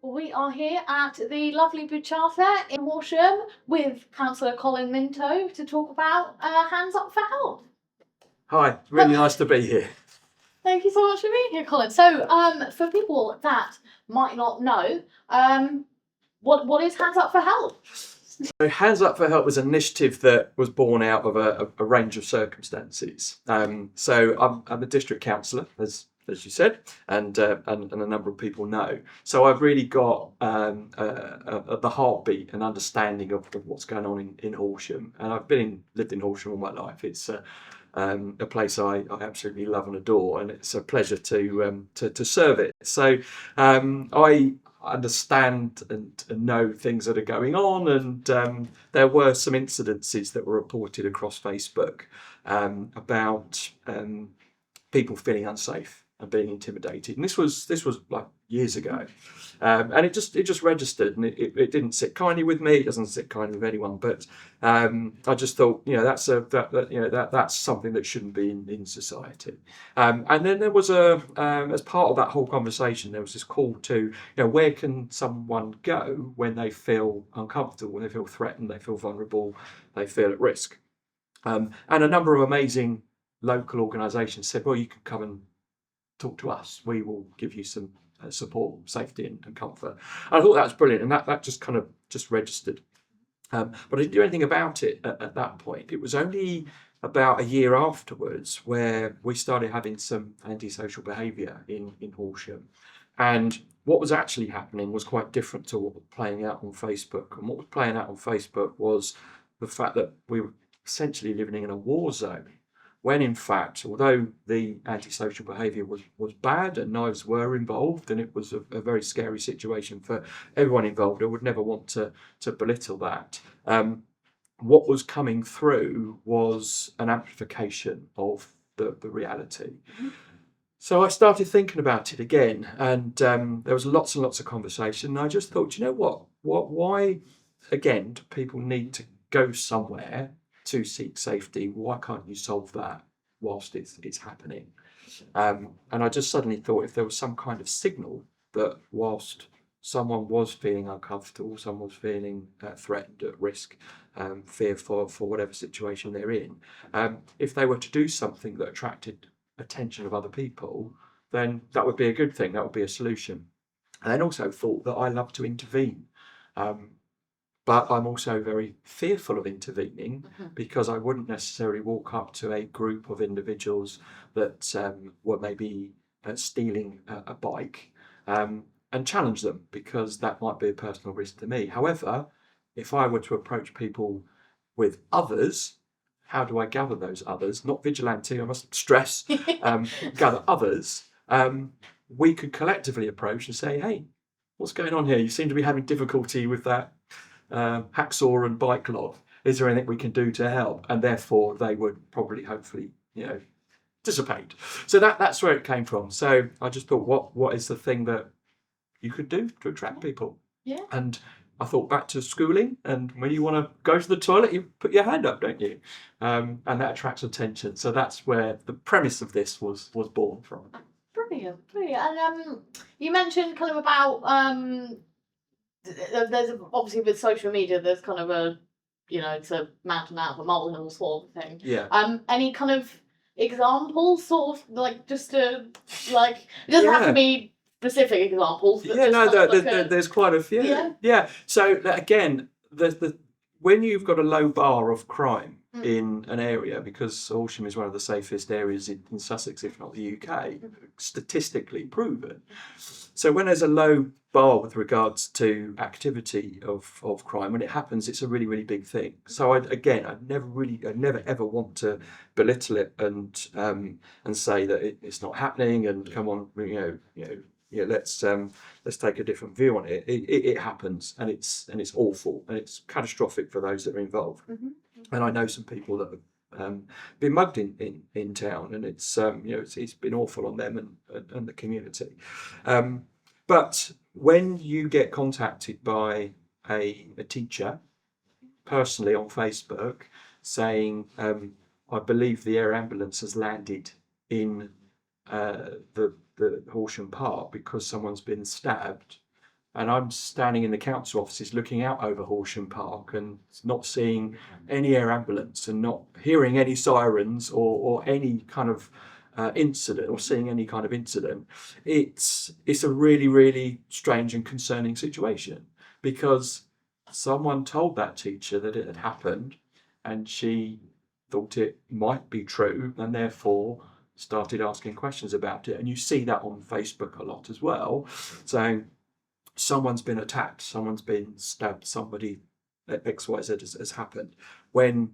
We are here at the lovely Bouchard in Horsham with Councillor Colin Minto to talk about Hands Up for Help. Hi, really nice to be here. Thank you so much for being here, Colin. So, for people that might not know, what is Hands Up for Help? So Hands Up for Help was an initiative that was born out of a range of circumstances. So I'm a district councillor, as you said, and a number of people know. So I've really got the heartbeat and understanding of what's going on in Horsham, and I've lived in Horsham all my life. It's a place I absolutely love and adore, and it's a pleasure to serve it. So I understand and know things that are going on, and there were some incidences that were reported across Facebook about people feeling unsafe and being intimidated, and this was like years ago, and it just registered, and it didn't sit kindly with me. It doesn't sit kindly with anyone, but I just thought, that's something that shouldn't be in society. And then there was as part of that whole conversation, there was this call to, where can someone go when they feel uncomfortable, when they feel threatened, they feel vulnerable, they feel at risk, and a number of amazing local organisations said, well, you can come and talk to us. We will give you some support, safety and comfort. And I thought that was brilliant, and that just kind of just registered. But I didn't do anything about it at that point. It was only about a year afterwards where we started having some antisocial behaviour in Horsham. And what was actually happening was quite different to what was playing out on Facebook. And what was playing out on Facebook was the fact that we were essentially living in a war zone, when in fact, although the antisocial behaviour was bad and knives were involved, and it was a very scary situation for everyone involved, I would never want to belittle that. What was coming through was an amplification of the reality. Mm-hmm. So I started thinking about it again, and there was lots and lots of conversation, and I just thought, why again do people need to go somewhere to seek safety? Why can't you solve that whilst it's happening? And I just suddenly thought, if there was some kind of signal that whilst someone was feeling uncomfortable, someone was feeling threatened, at risk, fear for whatever situation they're in, if they were to do something that attracted attention of other people, then that would be a good thing, that would be a solution. And then also thought that I love to intervene. But I'm also very fearful of intervening, because I wouldn't necessarily walk up to a group of individuals that were maybe stealing a bike and challenge them, because that might be a personal risk to me. However, if I were to approach people with others, how do I gather those others? Not vigilante, I must stress, gather others. We could collectively approach and say, hey, what's going on here? You seem to be having difficulty with that hacksaw and bike lot. Is there anything we can do to help? And therefore they would probably, hopefully, dissipate. So that's where it came from. So I just thought, what is the thing that you could do to attract people? Yeah. And I thought back to schooling, and when you want to go to the toilet, you put your hand up, don't you? And that attracts attention. So that's where the premise of this was born from. Brilliant. And you mentioned kind of about there's obviously with social media, there's kind of a, it's a mountain out of a molehill sort of thing. Yeah. Any kind of examples, sort of like just to it doesn't have to be specific examples. But there's quite a few. Yeah. So again, when you've got a low bar of crime in an area, because Horsham is one of the safest areas in Sussex, if not the UK, statistically proven. So when there's a low bar with regards to activity of crime, when it happens, it's a really, really big thing. So I never ever want to belittle it and say that it's not happening and come on, let's take a different view on it. It happens, and it's awful, and it's catastrophic for those that are involved. Mm-hmm. And I know some people that have been mugged in town, and it's been awful on them and the community. But when you get contacted by a teacher personally on Facebook saying, I believe the air ambulance has landed in the Horsham Park because someone's been stabbed, and I'm standing in the council offices looking out over Horsham Park and not seeing any air ambulance and not hearing any sirens or any kind of incident or seeing any kind of incident, it's a really, really strange and concerning situation, because someone told that teacher that it had happened and she thought it might be true and therefore started asking questions about it. And you see that on Facebook a lot as well, saying someone's been attacked, someone's been stabbed, somebody XYZ has happened, when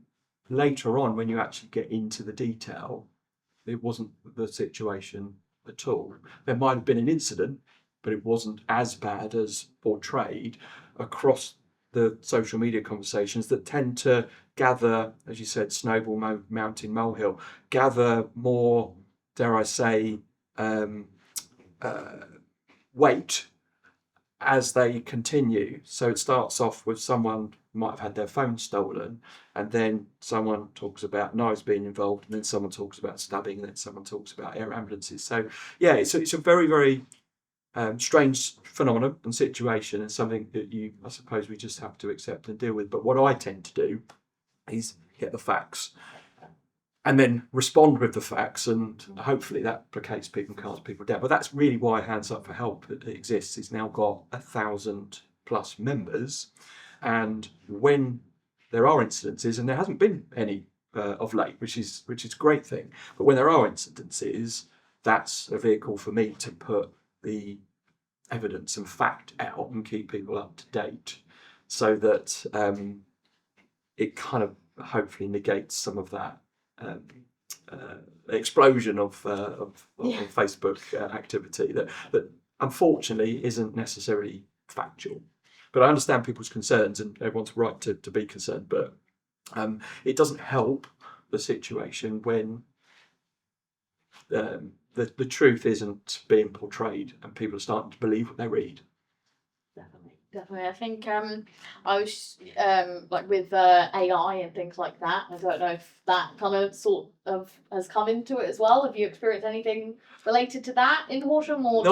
later on, when you actually get into the detail, it wasn't the situation at all. There might have been an incident, but it wasn't as bad as portrayed across the social media conversations that tend to gather, as you said, snowball mountain molehill, gather more, dare I say, weight as they continue. So it starts off with someone might have had their phone stolen, and then someone talks about knives being involved, and then someone talks about stabbing, and then someone talks about air ambulances. So yeah, it's a very, very strange phenomenon and situation, and something that I suppose we just have to accept and deal with. But what I tend to do is get the facts and then respond with the facts, and hopefully that placates people and calms people down. But that's really why Hands Up for Help exists. It's now got 1,000+ members, and when there are incidences, and there hasn't been any of late, which is a great thing, but when there are incidences, that's a vehicle for me to put the evidence and fact out and keep people up to date, so that it kind of hopefully negates some of that explosion of Facebook activity that unfortunately isn't necessarily factual. But I understand people's concerns, and everyone's right to be concerned, but it doesn't help the situation when the truth isn't being portrayed and people are starting to believe what they read. Definitely. I think I was like with AI and things like that. I don't know if that kind of sort of has come into it as well. Have you experienced anything related to that in Horsham, or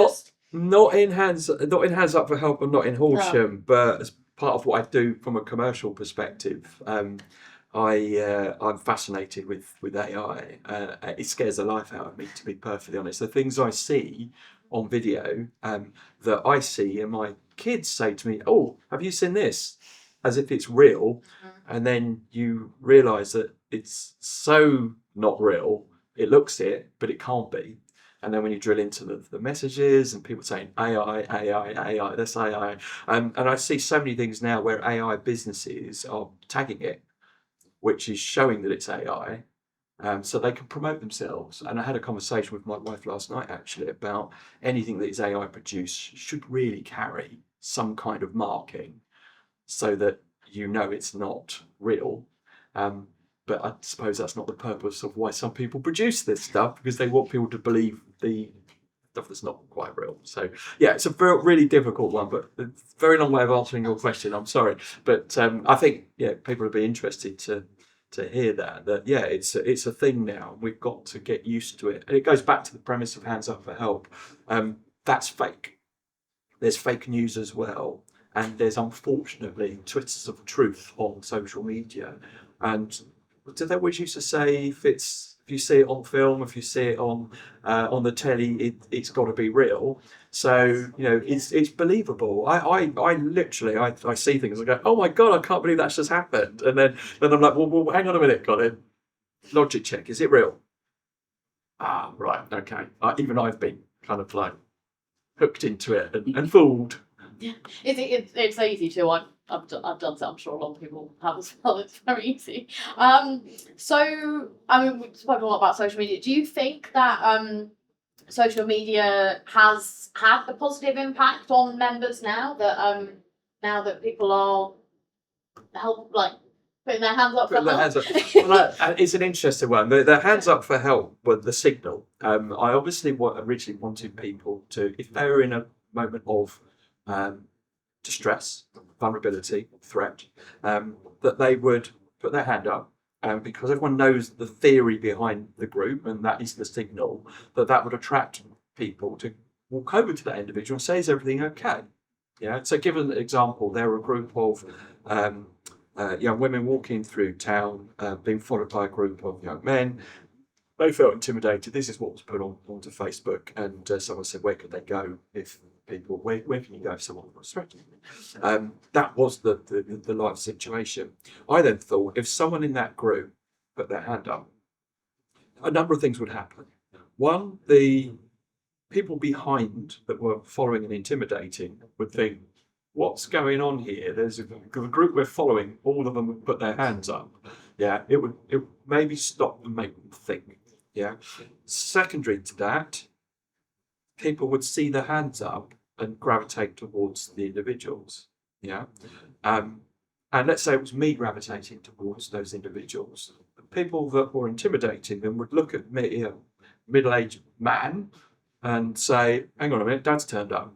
not in Hands Up for Help, and not in Horsham, but as part of what I do from a commercial perspective, I'm fascinated with AI. It scares the life out of me, to be perfectly honest. The things I see on video that I see, and my kids say to me, "Oh, have you seen this?" as if it's real, and then you realise that it's so not real. It looks it, but it can't be. And then when you drill into the messages and people saying AI, that's AI, and I see so many things now where AI businesses are tagging it, which is showing that it's AI, so they can promote themselves. And I had a conversation with my wife last night actually about anything that is AI produced should really carry some kind of marking so that you know it's not real. But I suppose that's not the purpose of why some people produce this stuff, because they want people to believe the stuff that's not quite real. So yeah, it's a really difficult one, but a very long way of answering your question. I'm sorry, but I think people would be interested to hear that yeah, it's a thing now. We've got to get used to it, and it goes back to the premise of Hands Up for Help. That's fake. There's fake news as well, and there's unfortunately twists of truth on social media. And did they always used to say, if you see it on film, if you see it on the telly, it's got to be real. So it's believable. I literally see things and go, oh my god, I can't believe that's just happened. And then I'm like, well hang on a minute, Colin. Logic check, is it real? Ah, right, okay. Even I've been kind of like hooked into it and fooled. Yeah, it's easy to. I've done so. I'm sure a lot of people have as well. It's very easy. So I mean, we've spoken a lot about social media. Do you think that social media has had a positive impact on members now that people are putting their hands up for help? Well, it's an interesting one. The Hands Up for Help were the signal. I obviously originally wanted people to, if they were in a moment of distress, vulnerability, threat, that they would put their hand up, because everyone knows the theory behind the group, and that is the signal that would attract people to walk over to that individual and say, is everything okay? Yeah. So, given an example, there were a group of young women walking through town, being followed by a group of young men. They felt intimidated. This is what was put onto Facebook, and someone said, "Where could they go if people? Where can you go if someone was threatening you?" That was the life situation. I then thought, if someone in that group put their hand up, a number of things would happen. One, the people behind that were following and intimidating would think, "What's going on here? There's a group we're following. All of them would put their hands up." Yeah, it would maybe stop and make them think. Yeah. Secondary to that, people would see the hands up and gravitate towards the individuals. Yeah. And let's say it was me gravitating towards those individuals. The people that were intimidating them would look at me, a middle-aged man, and say, "Hang on a minute, Dad's turned up,"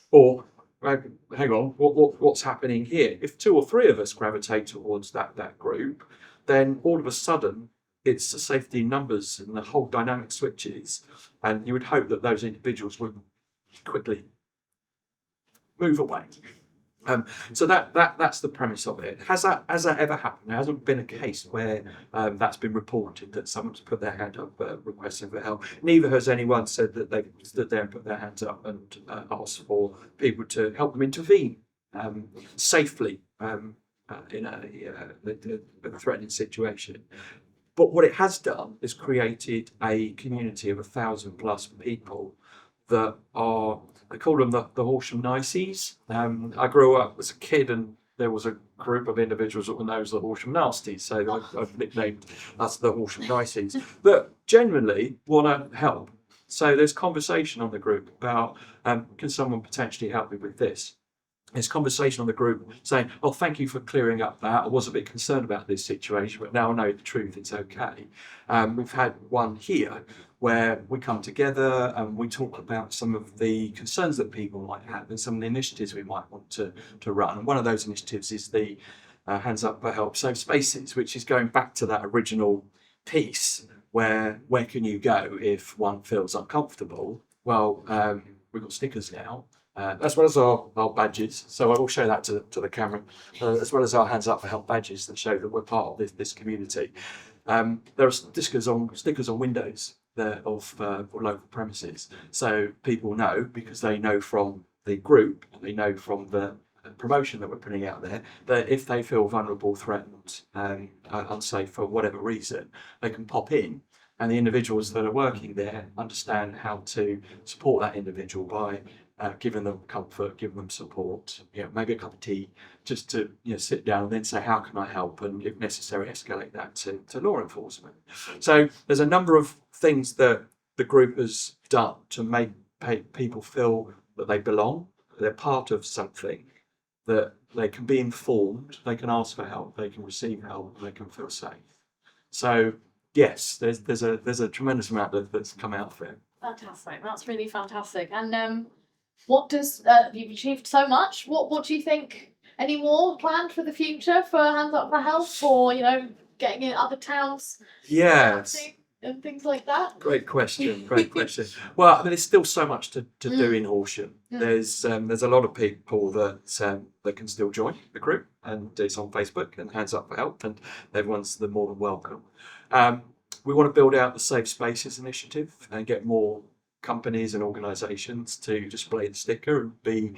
or "Hang on, what's happening here?" If two or three of us gravitate towards that group, then all of a sudden it's a safety in numbers and the whole dynamic switches, and you would hope that those individuals would quickly move away. So that's the premise of it. Has that ever happened? There hasn't been a case where that's been reported that someone's put their hand up requesting for help. Neither has anyone said that they stood there and put their hands up and asked for people to help them intervene safely in a threatening situation. But what it has done is created a community of 1,000+ people that are, I call them the Horsham Niceys. I grew up as a kid and there was a group of individuals that were known as the Horsham Nasties, so I've nicknamed us the Horsham Niceys, that genuinely want to help. So there's conversation on the group about, can someone potentially help me with this? There's conversation on the group saying, "Oh, thank you for clearing up that. I was a bit concerned about this situation, but now I know the truth, it's okay." We've had one here where we come together and we talk about some of the concerns that people might have and some of the initiatives we might want to run. And one of those initiatives is the Hands Up for Help Safe Spaces, which is going back to that original piece where can you go if one feels uncomfortable? Well, we've got stickers now. As well as our badges, so I will show that to the camera, as well as our Hands Up for Help badges that show that we're part of this community. There are stickers on windows there of local premises, so people know, because they know from the group, they know from the promotion that we're putting out there, that if they feel vulnerable, threatened, unsafe for whatever reason, they can pop in. And the individuals that are working there understand how to support that individual by giving them comfort, giving them support, maybe a cup of tea, just to sit down and then say, "How can I help?" And if necessary, escalate that to law enforcement. So there's a number of things that the group has done to make people feel that they belong, they're part of something, that they can be informed, they can ask for help, they can receive help, and they can feel safe. So yes, there's a tremendous amount that's come out of it. Fantastic. That's really fantastic. And what does you've achieved so much? What do you think? Any more planned for the future for Hands Up for Help, or getting in other towns? Yes. And things like that. Great question. Well, I mean, there's still so much to do in Horsham. There's a lot of people that can still join the group, and it's on Facebook and Hands Up for Help, and everyone's more than welcome. We want to build out the Safe Spaces initiative and get more companies and organisations to display the sticker and be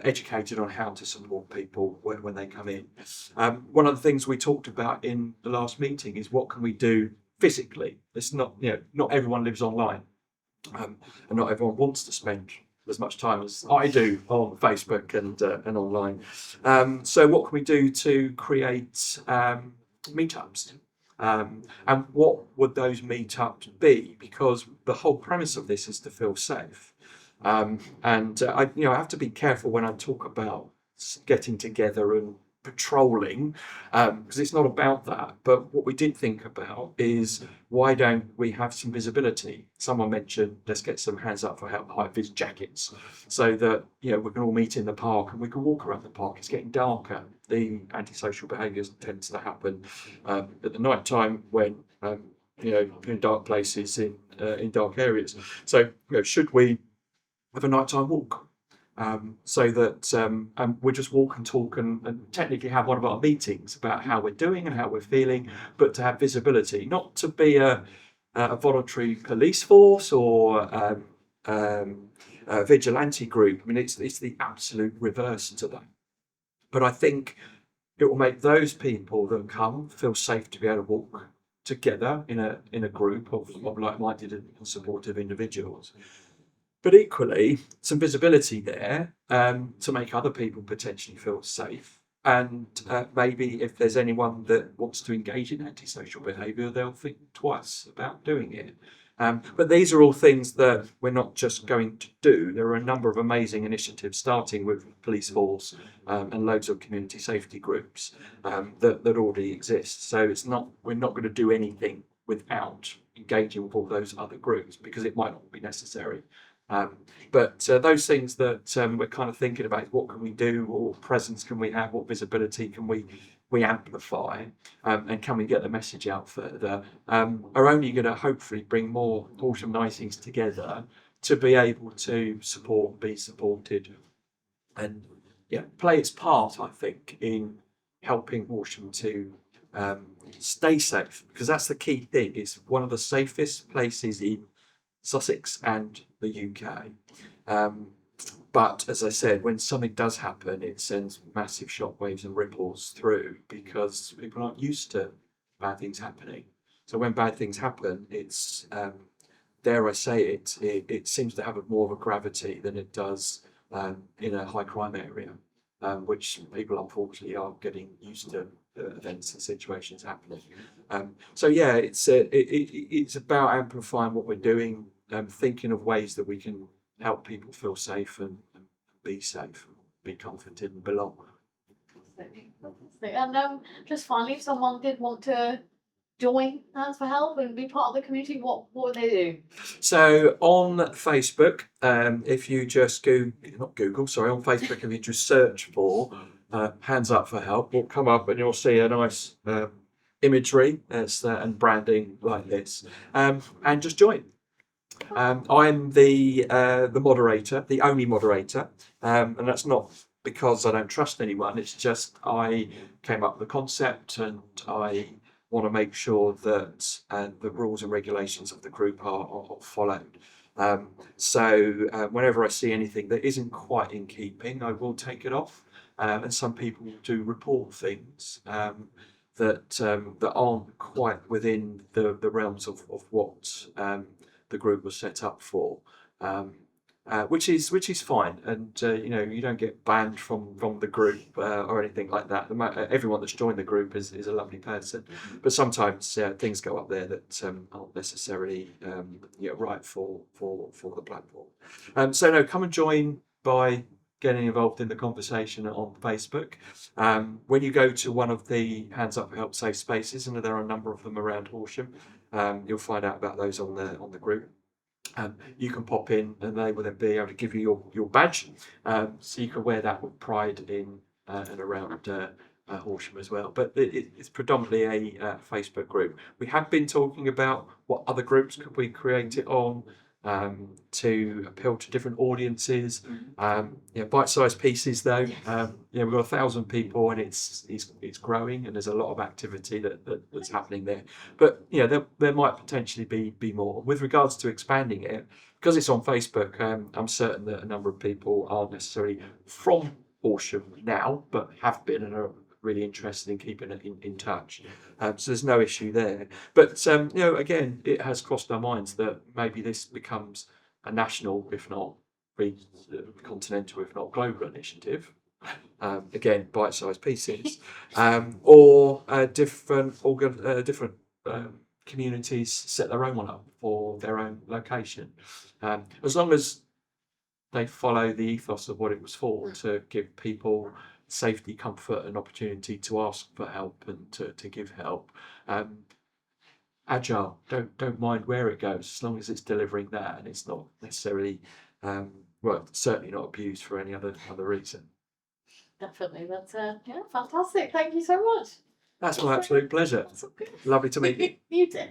educated on how to support people when they come in. One of the things we talked about in the last meeting is what can we do physically. It's not everyone lives online, and not everyone wants to spend as much time as I do on Facebook and online. So what can we do to create meetups? And what would those meetups be? Because the whole premise of this is to feel safe. I have to be careful when I talk about getting together and patrolling, because it's not about that. But what we did think about is, why don't we have some visibility? Someone mentioned, let's get some Hands Up for Help high-vis jackets, so that we can all meet in the park and we can walk around the park. It's getting darker. The antisocial behaviours tends to happen at the night time when in dark places in dark areas. So should we have a nighttime walk? so that we just walk and talk and technically have one of our meetings about how we're doing and how we're feeling, but to have visibility, not to be a voluntary police force or a vigilante group. I mean, it's the absolute reverse to that. But I think it will make those people that come feel safe to be able to walk together in a group of like-minded and supportive individuals. But equally, some visibility there to make other people potentially feel safe. And maybe if there's anyone that wants to engage in antisocial behaviour, they'll think twice about doing it. But these are all things that we're not just going to do. There are a number of amazing initiatives, starting with police force and loads of community safety groups that already exist. So we're not going to do anything without engaging with all those other groups, because it might not be necessary. But those things that we're kind of thinking about is what can we do, what presence can we have, what visibility can we amplify, and can we get the message out further, are only going to hopefully bring more Horsham Nightings together to be able to support, be supported, and play its part, I think, in helping Horsham to stay safe, because that's the key thing. It's one of the safest places in Sussex and the UK. But as I said, when something does happen, it sends massive shockwaves and ripples through, because people aren't used to bad things happening. So when bad things happen, it's, dare I say it seems to have more of a gravity than it does in a high crime area, which people unfortunately are getting used to events and situations happening. So yeah, it's about amplifying what we're doing, thinking of ways that we can help people feel safe and be safe, be comforted and belong. Fantastic. And just finally, if someone did want to join Hands for Help and be part of the community, what would they do? So on Facebook, if you just on Facebook, if you just search for Hands Up for Help, will come up and you'll see a nice imagery and branding like this, and just join. I'm the moderator, the only moderator, and that's not because I don't trust anyone. It's just I came up with the concept, and I want to make sure that the rules and regulations of the group are followed. So whenever I see anything that isn't quite in keeping, I will take it off. And some people do report things that aren't quite within the realms of what the group was set up for, which is fine, and you don't get banned from the group or anything like that. Everyone that's joined the group is a lovely person, but sometimes things go up there that aren't necessarily right for the platform. So no, come and join by getting involved in the conversation on Facebook. When you go to one of the Hands Up for Help safe spaces, and there are a number of them around Horsham, you'll find out about those on the group. You can pop in, and they will then be able to give you your badge, so you can wear that with pride in and around Horsham as well. But it's predominantly a Facebook group. We have been talking about what other groups could we create it on, to appeal to different audiences. Bite-sized pieces though. We've got 1,000 people, and it's growing, and there's a lot of activity that's happening there. But there might potentially be more. With regards to expanding it, because it's on Facebook, I'm certain that a number of people aren't necessarily from Horsham now, but have been and are really interested in keeping it in touch. So there's no issue there. But again, it has crossed our minds that maybe this becomes a national, if not continental, if not global initiative. Again, bite-sized pieces, or different communities set their own one up for their own location, as long as they follow the ethos of what it was for, to give people safety, comfort, and opportunity to ask for help and to give help. Agile, don't mind where it goes, as long as it's delivering that and it's not necessarily certainly not abused for any other reason. Definitely. That's fantastic. Thank you so much. That's my absolute pleasure. Lovely to meet you. You too.